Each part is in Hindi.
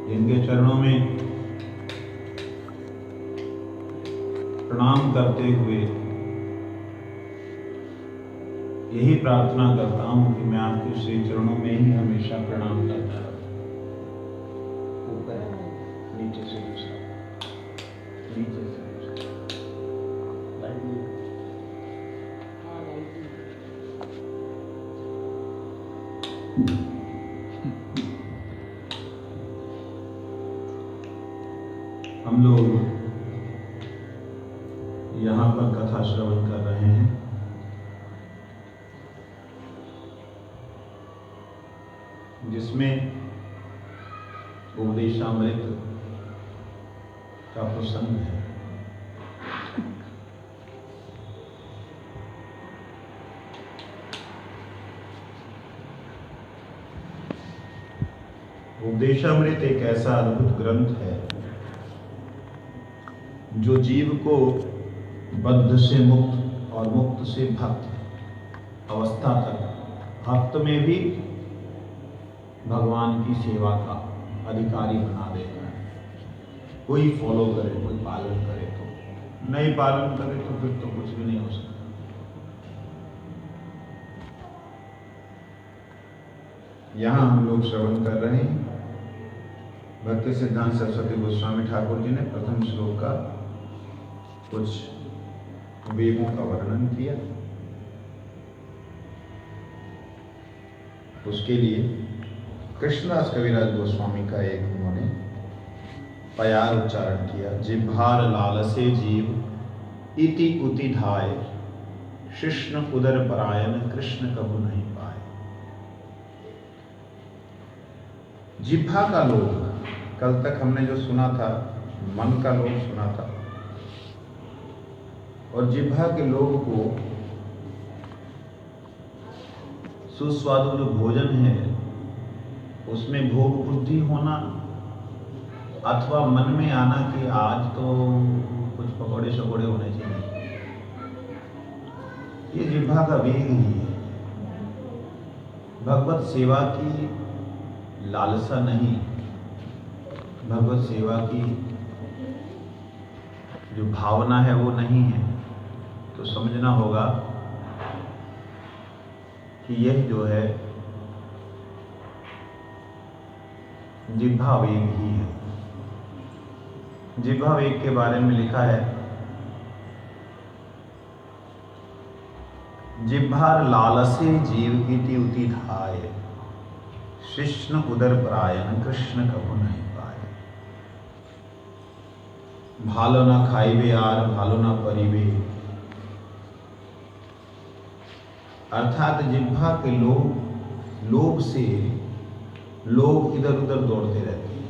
जिनके चरणों में प्रणाम करते हुए यही प्रार्थना करता हूं कि मैं आपके श्री चरणों में ही हमेशा प्रणाम करता रहूं। ऊपर नीचे से दूसरा, नीचे से हम लोग यहाँ पर कथा श्रवण कर रहे हैं। जिसमें उपदेशामृत का प्रसंग है। उपदेशामृत एक ऐसा अद्भुत ग्रंथ है जो जीव को बद्ध से मुक्त और मुक्त से भक्त अवस्था तक भक्त में भी भगवान की सेवा का अधिकारी बना देता है। कोई फॉलो करे, कोई पालन करे, तो नहीं पालन करे तो फिर तो कुछ भी नहीं हो सकता। यहाँ हम लोग श्रवण कर रहे हैं। भक्ति सिद्धांत सरस्वती गोस्वामी ठाकुर जी ने प्रथम श्लोक का कुछ वेगों का वर्णन किया। उसके लिए कृष्णदास कविराज गोस्वामी का एक उन्होंने प्यार उच्चारण किया। जिह्वार लालसे जीव इति उति धाय, कृष्ण उदर परायण कृष्ण कबू नहीं पाए। जिह्वा का लोभ, कल तक हमने जो सुना था मन का लोभ सुना था, और जिह्वा के लोभ को सुस्वादु जो भोजन है उसमें भोग बुद्धि होना अथवा मन में आना कि आज तो कुछ पकौड़े शकौड़े होने चाहिए, ये जिह्वा का वेग ही है। भगवत सेवा की लालसा नहीं, भगवत सेवा की जो भावना है वो नहीं है, तो समझना होगा कि यह जो है जिह्वा वेग ही है। जिह्वा वेग के बारे में लिखा है, जिह्वार लालसे जीव इति उति धाय, कृष्ण उदर परायण कृष्ण कबू नहीं पाए। भालो ना खाइबे आर भालो ना परिबे, अर्थात जिह्वा के लोभ से लोग इधर उधर दौड़ते रहते हैं।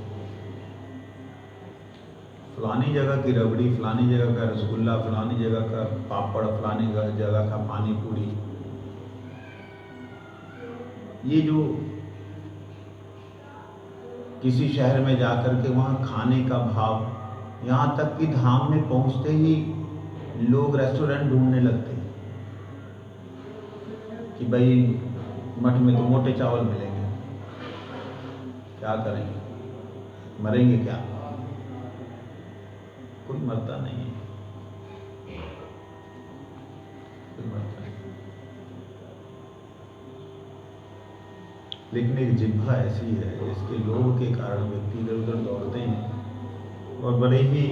फलानी जगह की रबड़ी, फलानी जगह का रसगुल्ला, फलानी जगह का पापड़, फलानी जगह का पानी पूरी, ये जो किसी शहर में जाकर के वहाँ खाने का भाव, यहाँ तक कि धाम में पहुँचते ही लोग रेस्टोरेंट ढूंढने लगते हैं कि भाई मठ में तो मोटे चावल मिलेंगे, क्या करेंगे, मरेंगे क्या? कोई मरता नहीं है, कोई मरता नहीं। लेकिन एक जिह्वा ऐसी है इसके लोभ के कारण व्यक्ति इधर उधर दौड़ते हैं और बड़े ही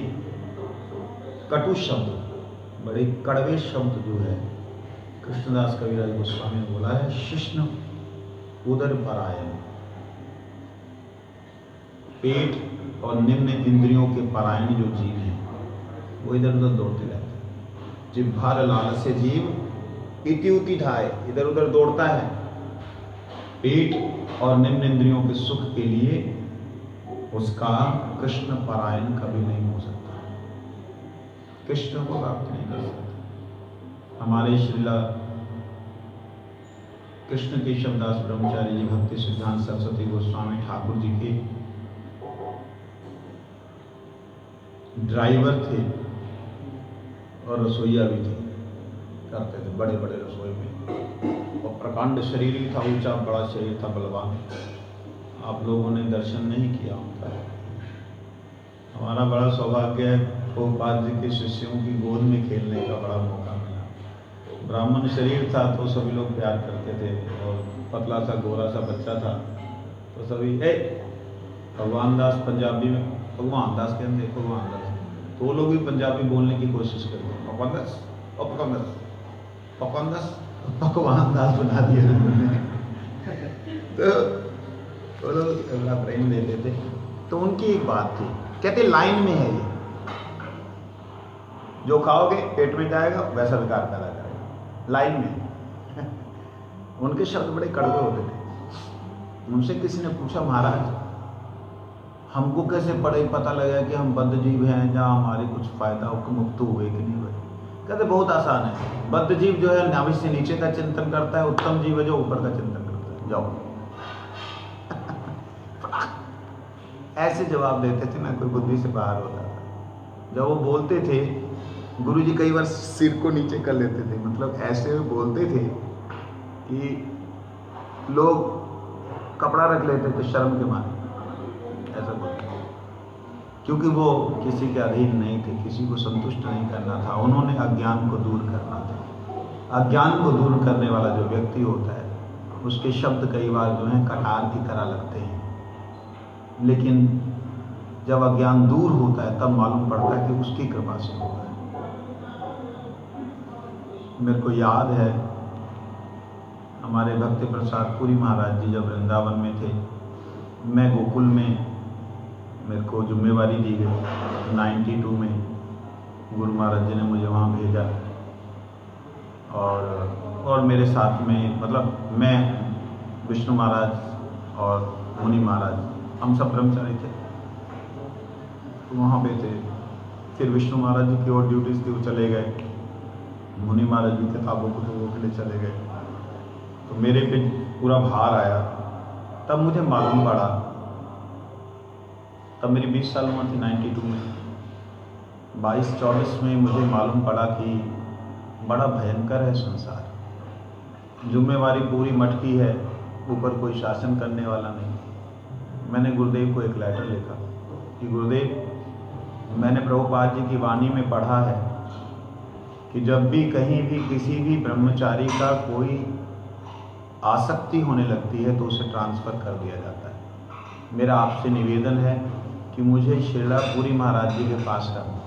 कटु शब्द, बड़े कड़वे शब्द जो है कृष्णदास कविराज गोस्वामी ने बोला है, कृष्ण उदर परायण, पेट और निम्न इंद्रियों के परायण जो जीव हैं वो इधर उधर दौड़ते रहते हैं। जिह्वार लालसे जीव इति उति धाय, इधर उधर दौड़ता है पेट और निम्न इंद्रियों के सुख के लिए, उसका कृष्ण परायण कभी नहीं हो सकता, कृष्ण को प्राप्त नहीं कर सकता। हमारे श्रीला कृष्ण केशवदास ब्रह्मचारी जी भक्ति सिद्धांत सरस्वती गोस्वामी ठाकुर जी के ड्राइवर थे और रसोईया भी थे, करते थे बड़े बड़े रसोई में, और प्रकांड शरीर ही था, ऊंचा बड़ा शरीर था, बलवान। आप लोगों ने दर्शन नहीं किया उनका। हमारा बड़ा सौभाग्य है, प्रभुपाद जी के शिष्यों की गोद में खेलने का बड़ा मौका मिला। ब्राह्मण शरीर था तो सभी लोग प्यार करते थे, और पतला सा गोरा सा बच्चा था तो सभी भगवान दास, पंजाबी में भगवान दास कहते, भगवान दास, तो वो लोग भी पंजाबी बोलने की कोशिश करते, भगवान दास और भगवान दास, भगवान दास, भगवान दास बना दिया उन्होंने। तो वो लोग बड़ा प्रेम देते थे। तो उनकी एक बात थी, कहते लाइन में है ये, जो खाओगे पेट में जाएगा वैसा विकार पैदा करेगा, लाइन में। उनके शब्द बड़े कड़वे होते थे। उनसे किसी ने पूछा, महाराज हमको कैसे पता लगा कि हम बद्ध जीव हैं, जहाँ हमारे कुछ फायदा मुक्त हुए कि नहीं हुए? कहते बहुत आसान है, बद्ध जीव जो है नाभि से नीचे का चिंतन करता है, उत्तम जीव है जो ऊपर का चिंतन करता है। जाओ। ऐसे जवाब देते थे ना, कोई बुद्धि से बाहर होता था। जब वो बोलते थे, गुरुजी कई बार सिर को नीचे कर लेते थे, मतलब ऐसे बोलते थे कि लोग कपड़ा रख लेते थे शर्म के मारे, ऐसा बोलते थे, क्योंकि वो किसी के अधीन नहीं थे, किसी को संतुष्ट नहीं करना था, उन्होंने अज्ञान को दूर करना था। अज्ञान को दूर करने वाला जो व्यक्ति होता है, उसके शब्द कई बार जो हैं कटार की तरह लगते हैं, लेकिन जब अज्ञान दूर होता है तब मालूम पड़ता है कि उसकी कृपा से होता है। मेरे को याद है, हमारे भक्ति प्रसाद पुरी महाराज जी जब वृंदावन में थे, मैं गोकुल में, मेरे को जिम्मेवारी दी गई 92 में, गुरु महाराज जी ने मुझे वहाँ भेजा, और मेरे साथ में, मतलब मैं, विष्णु महाराज और मुनि महाराज, हम सब ब्रह्मचारी थे, तो वहाँ पे थे। फिर विष्णु महाराज जी की और ड्यूटीज थी, वो चले गए। मुनि महाराज जी किताबों को तो वो के लिए चले गए, तो मेरे पे पूरा भार आया। तब मुझे मालूम पड़ा, तब मेरी 20 साल उम्र थी 92 में, 22-24 में मुझे मालूम पड़ा कि बड़ा भयंकर है संसार, जिम्मेवारी पूरी मठ की है, ऊपर कोई शासन करने वाला नहीं। मैंने गुरुदेव को एक लेटर लिखा कि गुरुदेव, मैंने प्रभुपाद जी की वाणी में पढ़ा है कि जब भी कहीं भी किसी भी ब्रह्मचारी का कोई आसक्ति होने लगती है तो उसे ट्रांसफ़र कर दिया जाता है। मेरा आपसे निवेदन है कि मुझे श्रीला पुरी महाराज जी के पास रखो।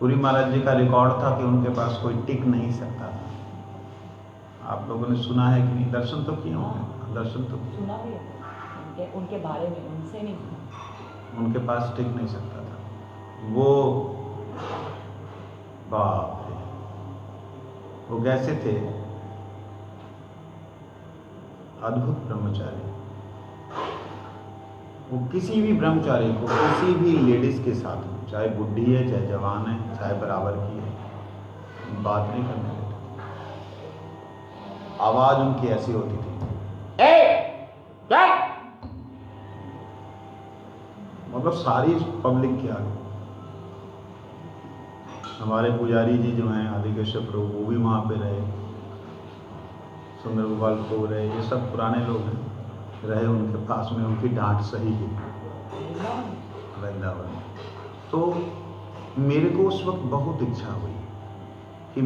पुरी महाराज जी का रिकॉर्ड था कि उनके पास कोई टिक नहीं सकता था। आप लोगों ने सुना है कि नहीं? दर्शन तो किए होंगे, दर्शन तो सुना भी है उनके बारे में, उनसे नहीं। उनके पास टिक नहीं सकता था वो। बाप रे, वो कैसे थे? अद्भुत ब्रह्मचारी। वो किसी भी ब्रह्मचारी को, किसी भी लेडीज के साथ, चाहे बुढ़ी है, चाहे जवान है, चाहे बराबर की है, बात नहीं करने देते। आवाज उनकी ऐसी होती थी, मतलब सारी पब्लिक के आगे। हमारे पुजारी जी जो हैं आदिकेश्वर प्रभु, वो भी वहाँ पे रहे, सुंदर गोपाल को रहे, ये सब पुराने लोग हैं, रहे उनके पास में, उनकी डांट सही है वृंदावन। तो मेरे को उस वक्त बहुत इच्छा हुई कि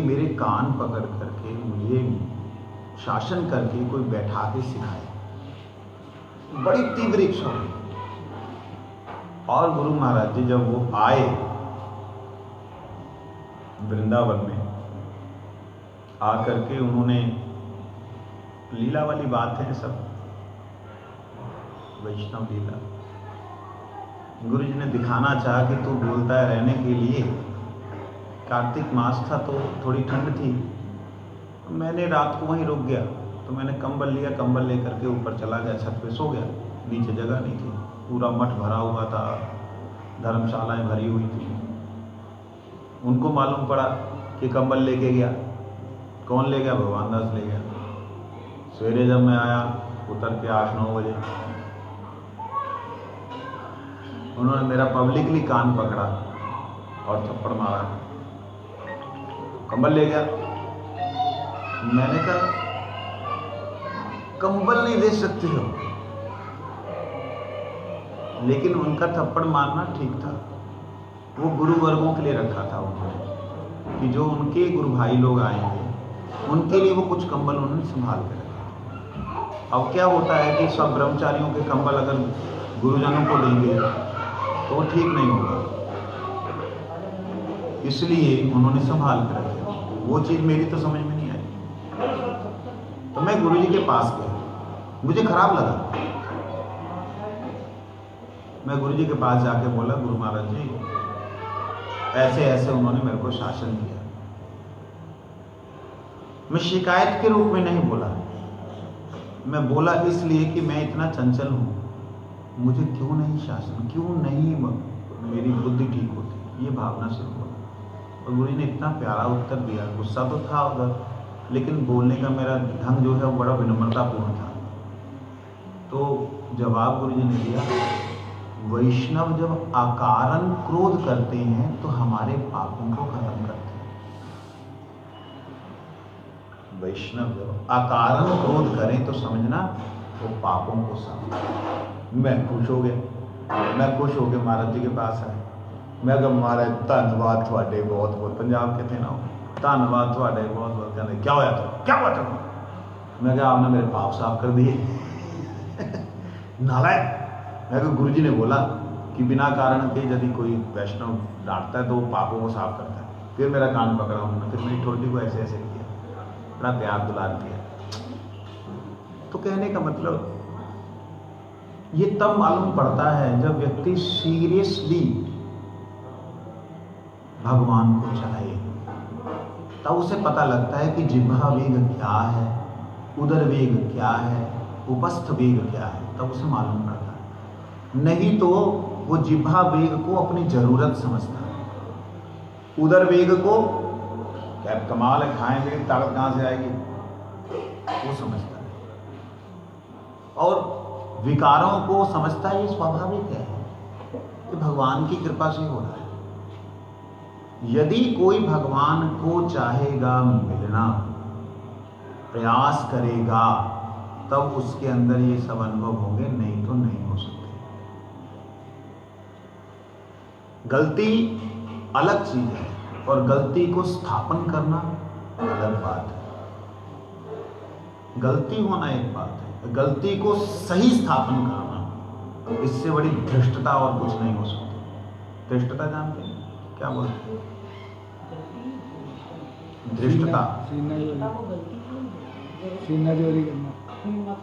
मेरे कान पकड़ करके मुझे शासन करके कोई बैठा के सिखाए, बड़ी तीव्र इच्छा हुई। और गुरु महाराज जी जब वो आए वृंदावन में, आकर के उन्होंने, लीला वाली बात है सब, वैष्णव लीला, गुरु जी ने दिखाना चाहा कि तू बोलता है रहने के लिए। कार्तिक मास था तो थोड़ी ठंड थी, मैंने रात को वहीं रुक गया, तो मैंने कंबल लिया, कंबल लेकर के ऊपर चला गया, छत पे सो गया, नीचे जगह नहीं थी, पूरा मठ भरा हुआ था, धर्मशालाएं भरी हुई थी। उनको मालूम पड़ा कि कंबल लेके गया, कौन ले गया? भगवान दास ले गया। सवेरे जब मैं आया, उतर के 8-9 बजे, उन्होंने मेरा पब्लिकली कान पकड़ा और थप्पड़ मारा, कंबल ले गया। मैंने कहा कंबल नहीं दे सकते हो। लेकिन उनका थप्पड़ मारना ठीक था। वो गुरु वर्गों के लिए रखा था उन्होंने, कि जो उनके गुरु भाई लोग आएंगे उनके लिए वो कुछ कंबल उन्होंने संभाल के रखा। अब क्या होता है कि सब ब्रह्मचारियों के कंबल अगर गुरुजनों को देंगे तो वो ठीक नहीं होगा, इसलिए उन्होंने संभाल के रखे। वो चीज़ मेरी तो समझ में नहीं आई। तो मैं गुरु जी के पास गया, मुझे खराब लगा। मैं गुरु जी के पास जाके बोला, गुरु महाराज जी ऐसे ऐसे उन्होंने मेरे को शासन किया। मैं शिकायत के रूप में नहीं बोला, मैं बोला इसलिए कि मैं इतना चंचल हूं, मुझे क्यों नहीं शासन, क्यों नहीं मेरी बुद्धि ठीक होती, ये भावना से बोला। और गुरु जी ने इतना प्यारा उत्तर दिया। गुस्सा तो था उधर, लेकिन बोलने का मेरा ढंग जो है वो बड़ा विनम्रतापूर्ण था। तो जवाब गुरु जी ने दिया, वैष्णव जब अकारण क्रोध करते हैं तो हमारे पापों को खत्म करते हैं। वैष्णव जब अकारण क्रोध करें तो समझना वो पापों को साफ। मैं खुश हो गया, मैं खुश हो गया महाराज जी के पास आया। मैं कहा महाराज धन्यवाद थोड़े बहुत बहुत, पंजाब के थे ना, धन्यवाद थोड़े बहुत बहुत। कहते क्या होया था, क्या हुआ था? मैं कहा आपने मेरे पाप साफ कर दिए। नालायक। मैं कहा गुरु जी ने बोला कि बिना कारण के यदि कोई वैष्णव डांटता है तो वो पापों को साफ करता है। फिर मेरा कान पकड़ा उन्होंने, फिर मेरी ठोडी को ऐसे ऐसे किया, बड़ा प्यार दुलार किया। तो कहने का मतलब ये तब मालूम पड़ता है जब व्यक्ति सीरियसली भगवान को चाहे, तब उसे पता लगता है कि जिह्वा वेग क्या है, उदर वेग क्या है, उपस्थ वेग क्या है, तब उसे मालूम पड़ता है। नहीं तो वो जिह्वा वेग को अपनी जरूरत समझता है, उदर वेग को क्या कमाल है, खाएंगे ताकत कहां से आएगी, वो समझता है। और विकारों को समझता है ये स्वाभाविक है कि भगवान की कृपा से हो रहा है। यदि कोई भगवान को चाहेगा मिलना, प्रयास करेगा, तब उसके अंदर ये सब अनुभव होंगे, नहीं तो नहीं हो सकते। गलती अलग चीज है और गलती को स्थापन करना अलग बात है। गलती होना एक बात है, गलती को सही स्थापन करना, इससे बड़ी धृष्टता और कुछ नहीं हो सकती। धृष्टता जानते हैं क्या बोलते हैं? धृष्टता, सीना जोरी करना,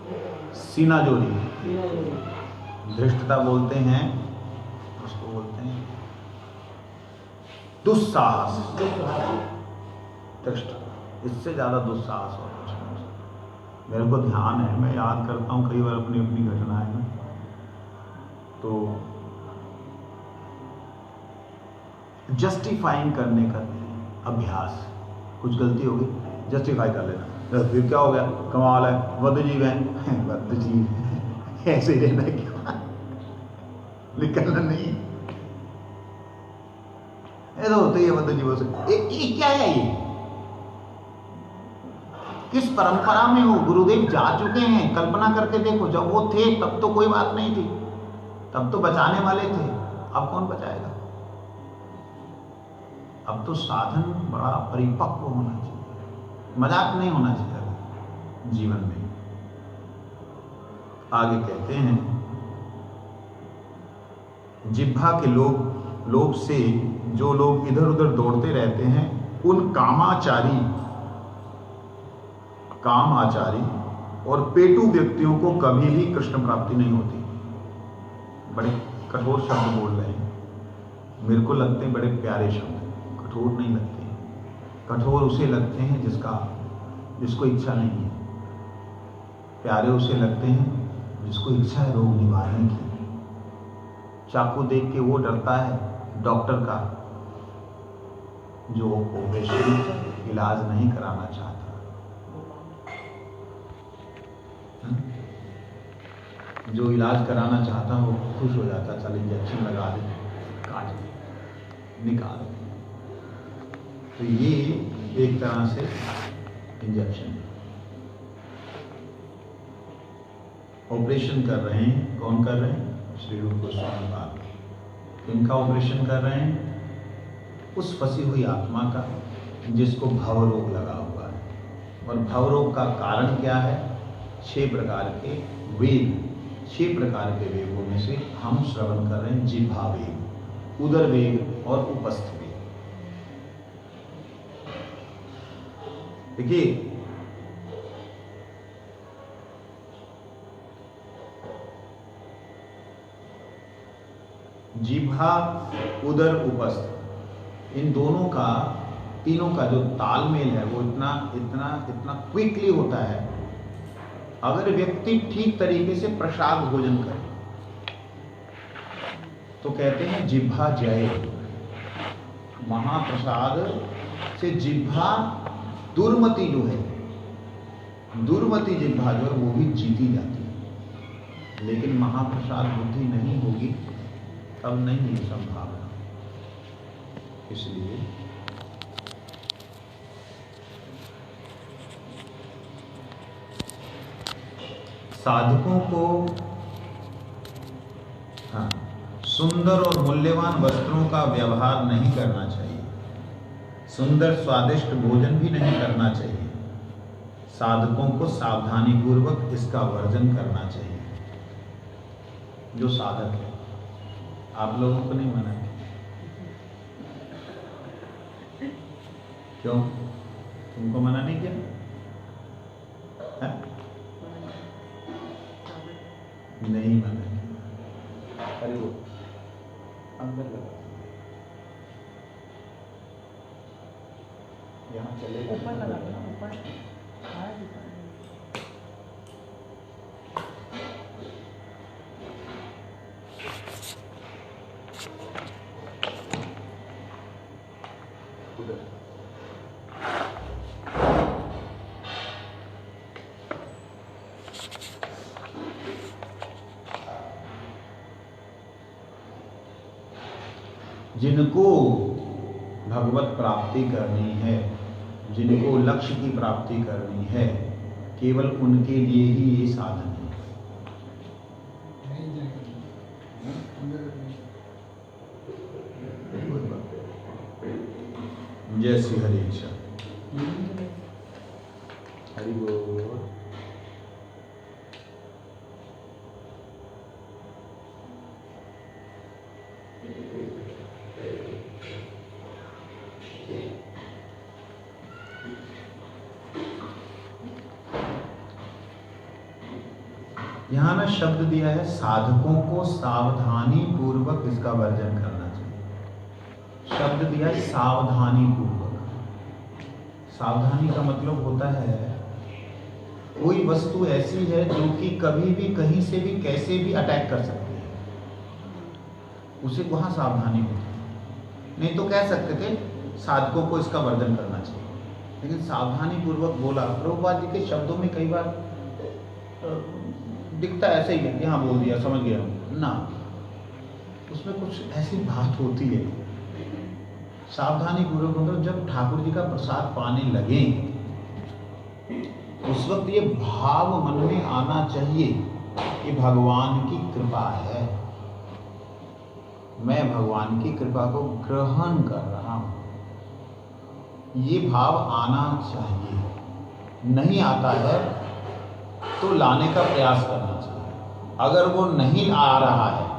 सीना जोरी, धृष्टता बोलते हैं उसको, बोलते हैं दुस्साहस। धृष्टता, इससे ज्यादा दुस्साहस और कुछ नहीं। मेरे को ध्यान है, मैं याद करता हूँ कई बार अपनी अपनी घटनाएं में, तो जस्टिफाइंग करने का अभ्यास, कुछ गलती होगी जस्टिफाई कर लेना, फिर क्या हो गया, कमाल है, बद्ध जीव है, बद्ध जीव ऐसे ही रहना क्या, निकलना नहीं, ये तो होते ही है बद्ध जीवों से। ये क्या है, ये किस परंपरा में हो? गुरुदेव जा चुके हैं, कल्पना करके देखो, जब वो थे तब तो कोई बात नहीं थी, तब तो बचाने वाले थे, अब कौन बचाएगा? अब तो साधन बड़ा परिपक्व होना चाहिए, मजाक नहीं होना चाहिए जीवन में। आगे कहते हैं, जिह्वा के लोभ से जो लोग इधर उधर दौड़ते रहते हैं, उन कामाचारी और पेटू व्यक्तियों को कभी भी कृष्ण प्राप्ति नहीं होती। बड़े कठोर शब्द बोल रहे हैं, मेरे को लगते हैं बड़े प्यारे शब्द, कठोर नहीं लगते। कठोर उसे लगते हैं जिसको इच्छा नहीं है, प्यारे उसे लगते हैं जिसको इच्छा है रोग निवारण की। चाकू देख के वो डरता है डॉक्टर का जो ऑपरेशन इलाज नहीं कराना चाहता। जो इलाज कराना चाहता है वो खुश हो जाता, चल इंजेक्शन लगा दे, काट दे, निकाल दे। तो ये एक तरह से इंजेक्शन है। ऑपरेशन कर रहे हैं। कौन कर रहे हैं? श्री रूप गोस्वामी पाद। किनका ऑपरेशन कर रहे हैं? उस फंसी हुई आत्मा का जिसको भव रोग लगा हुआ है। और भव रोग का कारण क्या है? 6 प्रकार के वेग, 6 प्रकार के वेगों में से हम श्रवण कर रहे हैं जिह्वा वेग, उदर वेग और उपस्थ वेग। देखिए, जिह्वा, उदर, उपस्थ, इन दोनों का, तीनों का जो तालमेल है वो इतना इतना इतना क्विकली होता है अगर व्यक्ति ठीक तरीके से प्रसाद भोजन करे। तो कहते हैं जिह्वा जय, महाप्रसाद से जिह्वा दुर्मति जो है, दुर्मति जिह्वा जो है वो भी जीती जाती है। लेकिन महाप्रसाद बुद्धि नहीं होगी तब नहीं है संभावना। इसलिए साधकों को सुंदर और मूल्यवान वस्त्रों का व्यवहार नहीं करना चाहिए, सुंदर स्वादिष्ट भोजन भी नहीं करना चाहिए। साधकों को सावधानी पूर्वक इसका वर्जन करना चाहिए। जो साधक है, आप लोगों को नहीं मना क्यों? तुमको मना नहीं किया? नहीं मना किया। अरे वो अंदर लगा, यहाँ चलेगा, ऊपर लगा दो, ऊपर। जिनको भगवत प्राप्ति करनी है, जिनको लक्ष्य की प्राप्ति करनी है, केवल उनके लिए ही ये साधन है। जय श्री हरीश, हरि बोल। यहाँ ना शब्द दिया है, साधकों को सावधानी पूर्वक इसका वर्जन करना चाहिए। शब्द दिया है सावधानी पूर्वक। सावधानी का मतलब होता है कोई वस्तु ऐसी है जो कि कभी भी कहीं से भी कैसे भी अटैक कर सकती है, उसे वहां सावधानी होती है। नहीं तो कह सकते थे साधकों को इसका वर्जन करना चाहिए, लेकिन सावधानी पूर्वक बोला। प्रभुपाद जी के शब्दों में कई बार दिखता ऐसे ही है, यहाँ बोल दिया समझ गया ना, उसमें कुछ ऐसी बात होती है। सावधानी पूर्वक मतलब जब ठाकुर जी का प्रसाद पाने लगे उस वक्त ये भाव मन में आना चाहिए कि भगवान की कृपा है, मैं भगवान की कृपा को ग्रहण कर रहा हूं। ये भाव आना चाहिए। नहीं आता है तो लाने का प्रयास करना चाहिए। अगर वो नहीं आ रहा है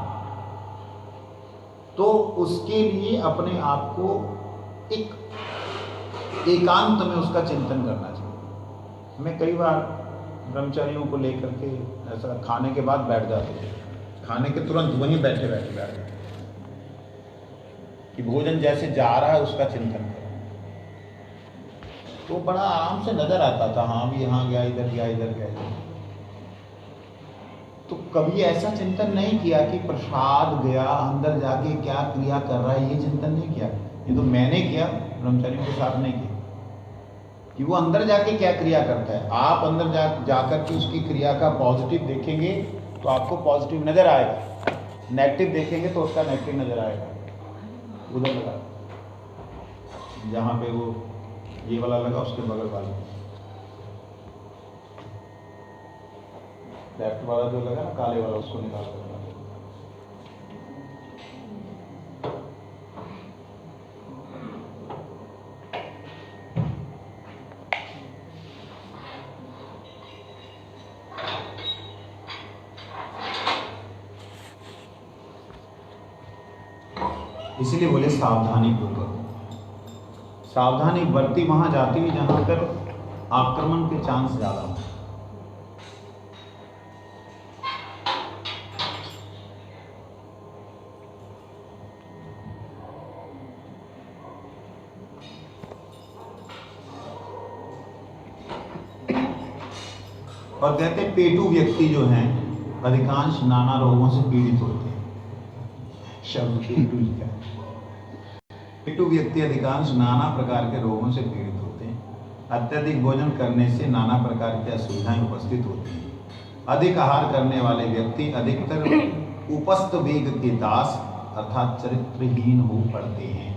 तो उसके लिए अपने आप को एक एकांत में उसका चिंतन करना चाहिए। मैं कई बार ब्रह्मचारियों को लेकर के ऐसा खाने के बाद बैठ जाते थे, खाने के तुरंत वहीं बैठे बैठ जाते कि भोजन जैसे जा रहा है उसका चिंतन करो, तो बड़ा आराम से नजर आता था। हाँ भी यहाँ गया, इधर गया, इधर गया। तो कभी ऐसा चिंतन नहीं किया कि प्रसाद गया, अंदर जाके क्या क्रिया कर रहा है, ये चिंतन नहीं किया। ये तो मैंने किया, ब्रह्मचारियों के साथ नहीं किया कि वो अंदर जाके क्या क्रिया करता है। आप अंदर जाकर के उसकी क्रिया का पॉजिटिव देखेंगे तो आपको पॉजिटिव नजर आएगा, नेगेटिव देखेंगे तो उसका नेगेटिव नजर आएगा। उधर लगा, जहाँ पे वो ये वाला लगा उसके बगल वाले। लेफ्ट वाला जो लगा ना काले वाला, उसको निकाल कर बना दो। इसीलिए बोले सावधानी पूर्वक। सावधानी बरती वहां जाती है जहां पर आक्रमण के चांस ज्यादा हो। और कहते हैं पेटू व्यक्ति जो हैं अधिकांश नाना रोगों से पीड़ित होते हैं। शब्द पेटू ही का। पेटू व्यक्ति अधिकांश नाना प्रकार के रोगों से पीड़ित होते हैं। अत्यधिक भोजन करने से नाना प्रकार की असुविधाएं उपस्थित होती हैं। अधिक आहार करने वाले व्यक्ति अधिकतर उपस्थ वेग के दास अर्थात चरित्रहीन हो पड़ते हैं।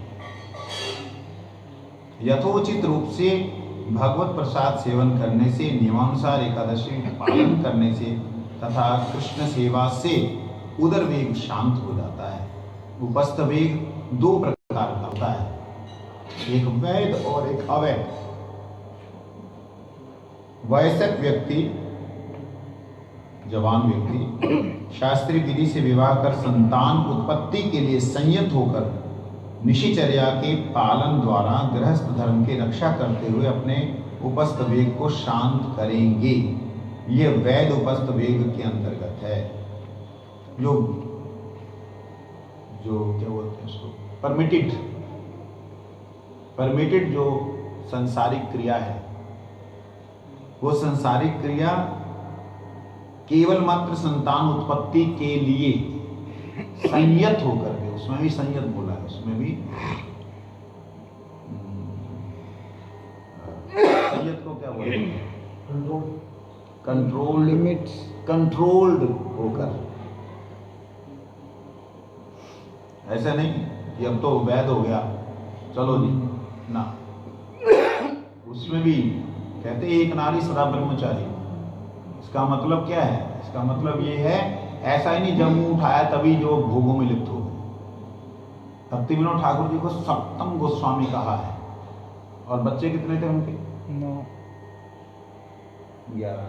यथोचित रूप से भगवत प्रसाद सेवन करने से, नियमानुसार एकादशी पालन करने से तथा कृष्ण सेवा से उदर वेग शांत हो जाता है। उपस्थ वेग दो प्रकार का होता है, एक वैध और एक अवैध। वयस्क व्यक्ति, जवान व्यक्ति शास्त्रीय विधि से विवाह कर संतान उत्पत्ति के लिए संयत होकर निशिचर्या के पालन द्वारा गृहस्थ धर्म की रक्षा करते हुए अपने उपस्थ वेग को शांत करेंगे। यह वैध उपस्थ वेग के अंतर्गत है। जो क्या बोलते हैं उसको, परमिटेड जो संसारिक क्रिया है, वो संसारिक क्रिया केवल मात्र संतान उत्पत्ति के लिए संयत होकर के, उसमें भी संयत बोला है, उसमें भी संयत को क्या बोलते हैं, कंट्रोल, लिमिट्स, कंट्रोल्ड होकर। ऐसा नहीं कि अब तो वैध हो गया चलो जी ना, उसमें भी कहते एक नारी सदा ब्रह्मचारी। इसका मतलब क्या है? इसका मतलब ये है ऐसा ही नहीं जब मुंह उठाया तभी जो भोगों में लिप्त हो गए। भक्ति विनोद ठाकुर जी को सप्तम गोस्वामी कहा है। और बच्चे कितने थे उनके? 11।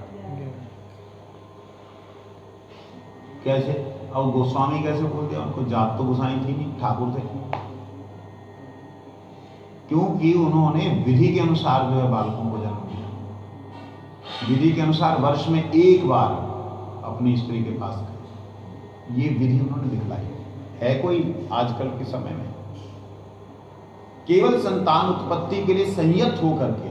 कैसे? अब गोस्वामी कैसे बोल दिया उनको? जात तो गोसाई थी नहीं, ठाकुर थे। क्योंकि उन्होंने विधि के अनुसार जो है बालकों को जन्म दिया। विधि के अनुसार वर्ष में एक बार अपनी स्त्री के पास गए, ये विधि उन्होंने दिखलाई है। कोई आजकल के समय में केवल संतान उत्पत्ति के लिए संयत होकर के,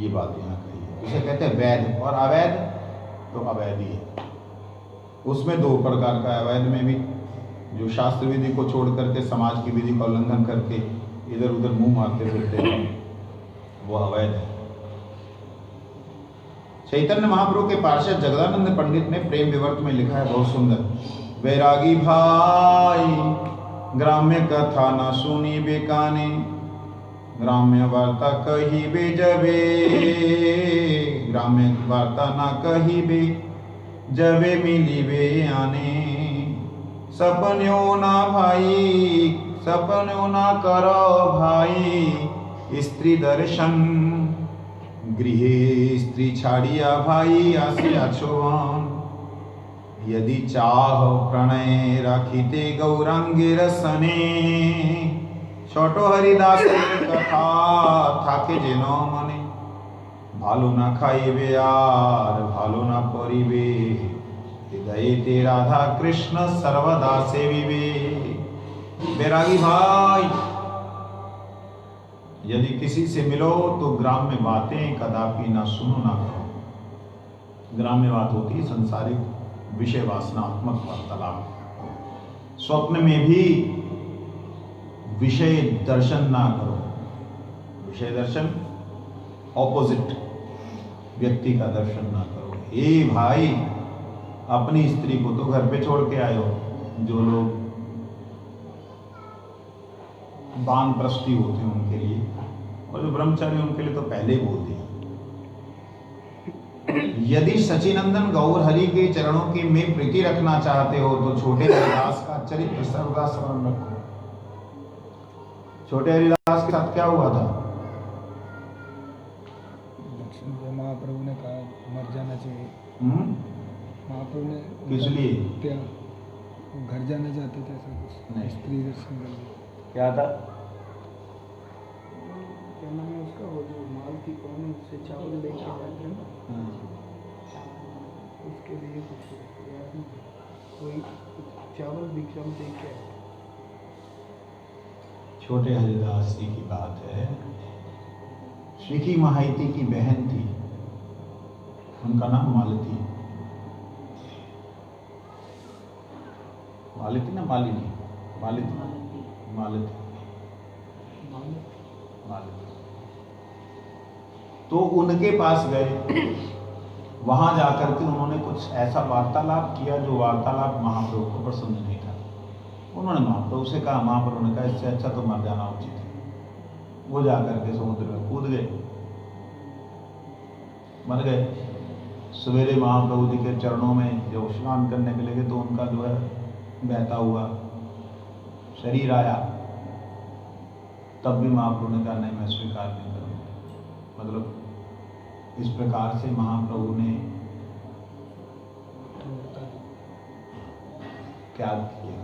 ये बात यहाँ कही है। इसे कहते हैं वैध। और अवैध तो अवैध ही है। उसमें दो प्रकार का, अवैध में भी जो शास्त्र विधि को छोड़ करके समाज की विधि का उल्लंघन करके इधर उधर मुंह मारते फिरते हैं, वो अवैध है। चैतन्य महाप्रभु के पार्षद जगदानंद पंडित ने प्रेम विवर्त में लिखा है, बहुत सुंदर। वैरागी भाई ग्राम्य कथा न सुनी बेकाने, ग्राम्य वार्ता कही बे जबे, ग्राम्य वार्ता न कही बे जबे मिली बे आने। सपन्यों ना भाई, सपन्यों ना करो भाई, स्त्री दर्शन गृहे स्त्री छाड़िया भाई आसिया छोवान। यदि चाह प्रणय राखिते गौरांगे रसने, छोटो हरिदास कथा थाके जेनो मने। भालो ना खाइबे यार भालो ना परिबे, हृदय ते राधा कृष्ण सर्वदा सेविबे। बैरागी भाई, यदि किसी से मिलो तो ग्राम्य बातें कदापि ना सुनो ना करो। ग्राम्य बात होती है संसारिक विषय वासनात्मक वार्तालाप। स्वप्न में भी विषय दर्शन ना करो। विषय दर्शन ऑपोजिट व्यक्ति का दर्शन ना करो। ए भाई, अपनी स्त्री को तो घर पे छोड़ के आए हो। जो लोग वानप्रस्थी होते हैं उनके लिए, और जो ब्रह्मचारी उनके लिए तो पहले ही बोल दिया। यदि सचिनंदन गौर हरि के चरणों की में प्रीति रखना चाहते हो तो छोटे हरिदास का चरित्र सर्वदा स्मरण रखो। छोटे हरिदास के साथ क्या हुआ था? महाप्रभु ने कहा मर जाना चाहिए। महाप्रभु ने किस लिए? क्या घर जाना चाहते थे? ऐसा नहीं। कुछ स्त्री दर्शन करने। क्या था? क्या नाम है उसका, वो जो माल की कौन उससे चावल लेके आते हैं ना, उसके लिए कुछ याद नहीं, कोई चावल विक्रम देके आए। छोटे हरिदास जी की बात है। श्रीकी महाइती की बहन थी, उनका नाम मालती। मालती ना मालिनी? मालती। मालती। मालती। तो उनके पास गए, वहां जाकर के उन्होंने कुछ ऐसा वार्तालाप किया जो वार्तालाप महाप्रभु को पसंद नहीं था। उन्होंने महाप्रभु से कहा, महाप्रभु ने कहा इससे अच्छा तो मर जाना उचित है। वो जाकर के समुद्र में कूद गए, मर गए। सवेरे महाप्रभु जी के चरणों में जब स्नान करने के लगे तो उनका जो है बहता हुआ शरीर आया, तब भी महाप्रभु ने कहा नहीं, मैं स्वीकार नहीं करूँगा। मतलब इस प्रकार से महाप्रभु ने त्याग किया।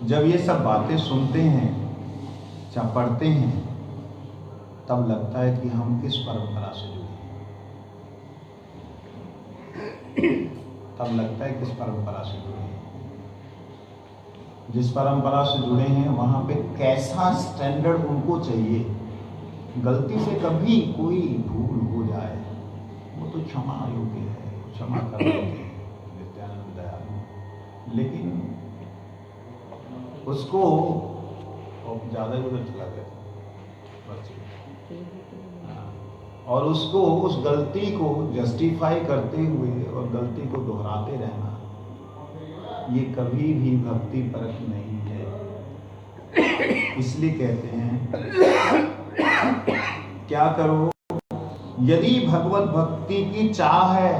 जब ये सब बातें सुनते हैं, जब पढ़ते हैं, तब लगता है कि हम किस परंपरा से जुड़े हैं। तब लगता है किस परंपरा से जुड़े हैं। जिस परंपरा से जुड़े हैं वहां पे कैसा स्टैंडर्ड उनको चाहिए। गलती से कभी कोई भूल हो जाए वो तो क्षमा योग्य है, क्षमा कर देते हैं नित्यानंद दयालु, लेकिन उसको ज्यादा ही उधर चला गया और उसको उस गलती को जस्टिफाई करते हुए और गलती को दोहराते रहना, ये कभी भी भक्ति परक नहीं है। इसलिए कहते हैं क्या करो, यदि भगवत भक्ति की चाह है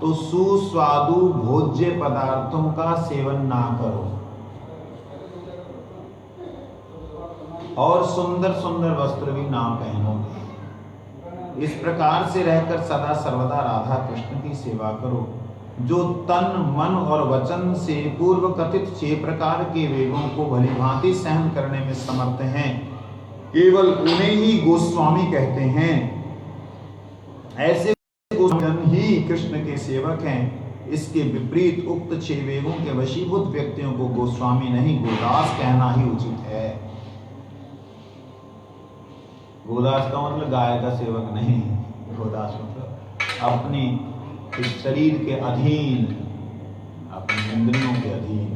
तो सुस्वादु भोज्य पदार्थों का सेवन ना करो और सुंदर सुंदर वस्त्र भी ना पहनो। इस प्रकार से रहकर सदा सर्वदा राधा कृष्ण की सेवा करो, जो तन मन और वचन से पूर्व कथित 6 प्रकार के वेगों को भली भांति सहन करने में समर्थ हैं। केवल उन्हें ही गोस्वामी कहते हैं। ऐसे गोस्वामी ही कृष्ण के सेवक हैं। इसके विपरीत उक्त 6 वेगों के वशीभूत व्यक्तियों को गोस्वामी नहीं गोदास कहना ही उचित है। गोदास का मतलब गाय का सेवक नहीं, गोदास मतलब अपनी इस शरीर के अधीन, अपनी इंद्रियों के अधीन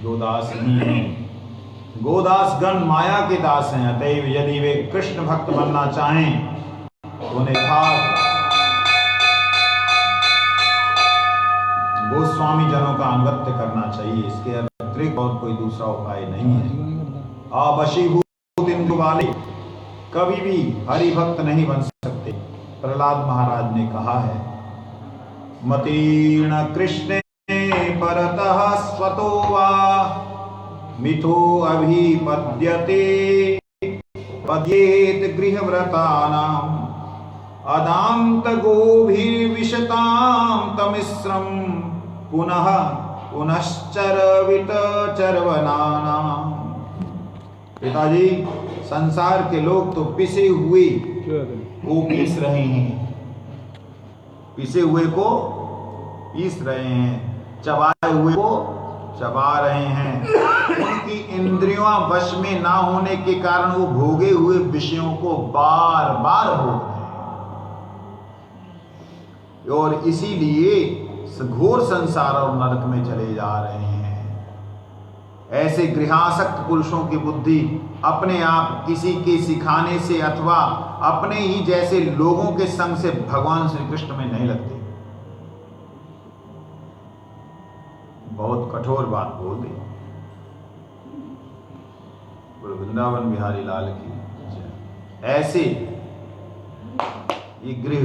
गोदास ही हैं। गोदास गण माया के दास हैं। अतएव यदि वे कृष्ण भक्त बनना चाहें तो उन्हें गोस्वामी जनों का अनुगत्य करना चाहिए। इसके अतिरिक्त और कोई दूसरा उपाय नहीं है। अवशीभूत इंद्रियों वाले कभी भी हरि भक्त नहीं बन सकते। प्रहलाद महाराज ने कहा है, मतीर्ण कृष्णे परतः स्वतो वा मिथो अभिपद्यते पद्येत गृहव्रतानाम् अदान्त गोभिर्विशतां तमिश्रम पुनः पुनश्चरवित चरवनानाम्। पिताजी, संसार के लोग तो पिसे हुए को पीस रहे हैं, पिसे हुए को पीस रहे हैं, चबाए हुए को चबा रहे हैं। उनकी इंद्रियां वश में ना होने के कारण वो भोगे हुए विषयों को बार बार भोग रहे हैं और इसीलिए घोर संसार और नरक में चले जा रहे हैं। ऐसे गृहासक्त पुरुषों की बुद्धि अपने आप किसी के सिखाने से अथवा अपने ही जैसे लोगों के संग से भगवान श्री कृष्ण में नहीं लगती। बहुत कठोर बात बोल दी। वृंदावन बिहारी लाल की जय। ऐसे ये गृह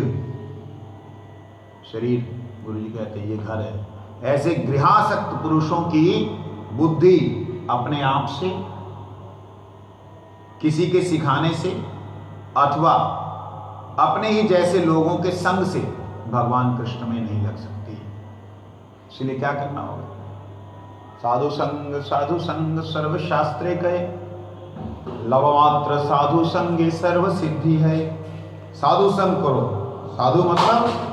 शरीर, गुरु जी कहते हैं ये घर है, ऐसे गृहासक्त पुरुषों की बुद्धि अपने आप से, किसी के सिखाने से अथवा अपने ही जैसे लोगों के संग से भगवान कृष्ण में नहीं लग सकती। इसलिए क्या करना होगा? साधु संग सर्व शास्त्रे कहे, लवमात्र साधु संगे सर्व सिद्धि है। साधु संग करो। साधु मतलब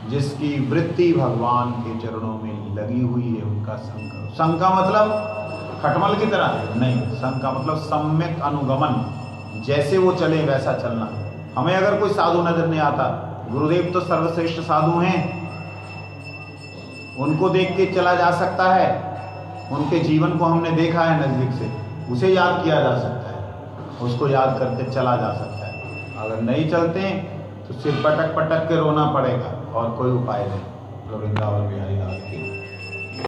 जिसकी वृत्ति भगवान के चरणों में लगी हुई है, उनका संग करो। संग का मतलब खटमल की तरह नहीं, संग का मतलब सम्यक अनुगमन, जैसे वो चले वैसा चलना। हमें अगर कोई साधु नजर नहीं आता, गुरुदेव तो सर्वश्रेष्ठ साधु हैं, उनको देख के चला जा सकता है, उनके जीवन को हमने देखा है नजदीक से, उसे याद किया जा सकता है, उसको याद करके चला जा सकता है। अगर नहीं चलते तो सिर पटक पटक के रोना पड़ेगा और कोई उपाय नहीं। वृंदावन बिहारी लाल की